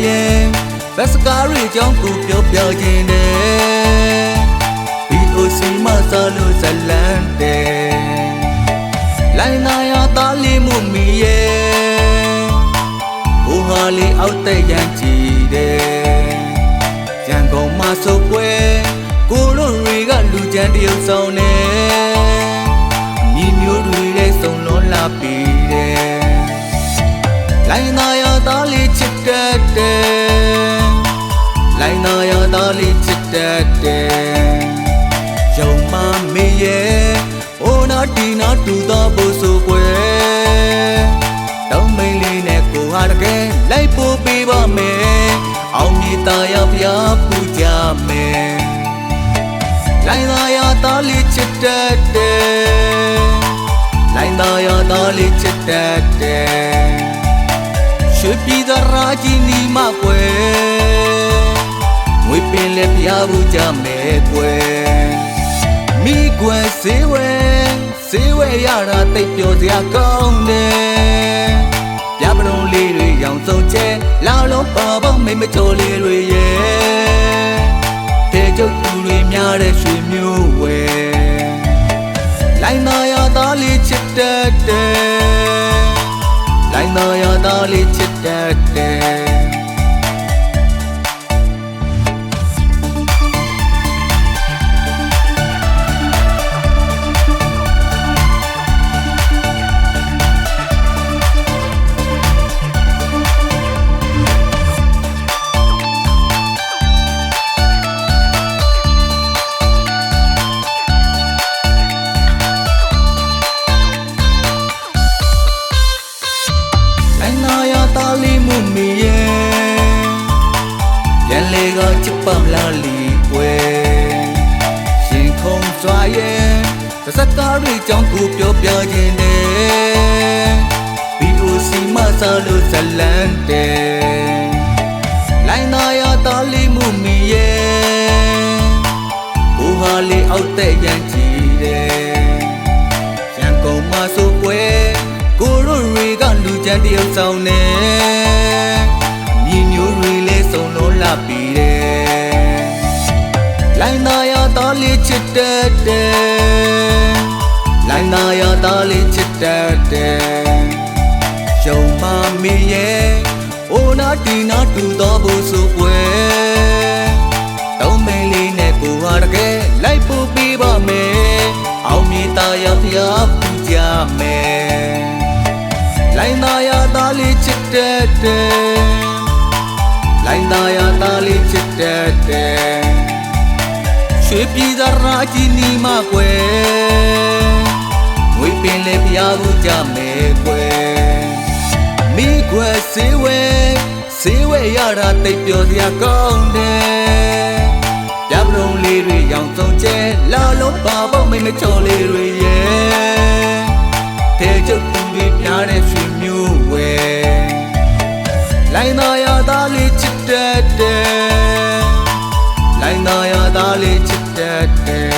ရင်ဘက်စကားတွေကြောင့်ကိုပြောပြခြင်းနဲ့ BOC မှာစားလို့ဇလန်တဲ့လိုင်းနာရသားလေးမှုမီရဲ့ဘိုးဟာလေးအောက်တဲ့ရန်ကြည်တယ်ရန်ကုန်မှာဆိုကွယ်ကိုတို့တွေကလူကြမ်းတရုပ်ဆောင်နေညီမျိုးတွေလည်းစုံလုံးလာပြီးတယ်လိုင်းနာရသားလေးချစ်တတ်တယ်လိုင်းနာရသားလေးချစ်တတ်တယ်ရုံမမေးရဲ့အိုနာတီနာတူတော့ဖို့ဆိုကွယ်တောင်းမိန်လေးနဲ့ကိုဟာတကယ်လိုက်ပို့ပေးပါမယ်အောင်မြေသားရဖျားပူကြမယ်လိုင်းသားရသားလေးချစ်တတ်တယ်လိုင်းသားရသားလေးချစ်တတ်တယ်ရွှေပြည်သာရာကြီးနီမကွယ်ငွေပင်လည်းဖျားပူကြမယ်ကွယ်မိကွယ်စေဝဲရတာတိတ်ပျော်စရာကောင်းတယ်ပြပလုံးလေးတွေရောင်စုံချဲလာလုံးပါပေါင်းမိမချိုလေးတွေရဲ့တဲကျုပ်သူတွေများတဲ့ရွှေမျိုးဝဲလိုင်းသားရသားလေးချစ်တတ်တယ်လိုင်းသားရသားလေးချစ်တတ်တယ်သားလေးမှုမီရဲ့ရန်လေကချစ်ပမလာလီွယ်ရှင်ခုံစွာရဲ့သစကားတွေကြောင့်ကိုပြောပြခြင်းနဲ့ BOC မှာစားလို့ဇလန်တဲ့လိုင်းသားရသားလေးမှုမီရဲ့ဘိုးဟာလေးအောက်တဲ့ရန်ကြည်တယ်ရန်ကုန်မှာဆိုကွယ်ကိုတို့တွေကလူကြမ်းတရုပ်ဆောင်နေညီမျိုးတွေလည်းစုံလုံးလာပြီးတယ်လိုင်းသားရသားလေးချစ်တတ်တယ်လိုင်းသားရသားလေးချစ်တတ်တယ်ရုံမမေးရဲ့အိုနာတီနာတူတော့ဖို့ဆိုကွယ်တောင်းမိန်လေးနဲ့ကိုဟာတကယ်လိုက်ပို့ပေးပါမယ်အောင်မြေသားရဖျားပူကြမယ်လိုင်းသားရသားလေးချစ်တတ်တယ်လိုင်းသားရသားလေးချစ်တတ်တယ်ရွှေပြည်သာရာကြီးနီမကွယ်ငွေပင်လည်းဖျားဘူးကြမယ်ကွယ်မိကွယ်စေဝဲရတာတိတ်ပျော်စရာကောင်းတယ်ပြပလုံးလေးတွေရောင်စုံကျဲလာလုံးပါပေါင်းမိမချိုလေးတွေရဲ့တဲကျုပ်သူတွေများတဲ့ရွှေမျိုးဝဲလိုင်းသားရသားလေးချစ်တတ်တယ်လိုင်းသားရသားလေးချစ်တတ်တယ်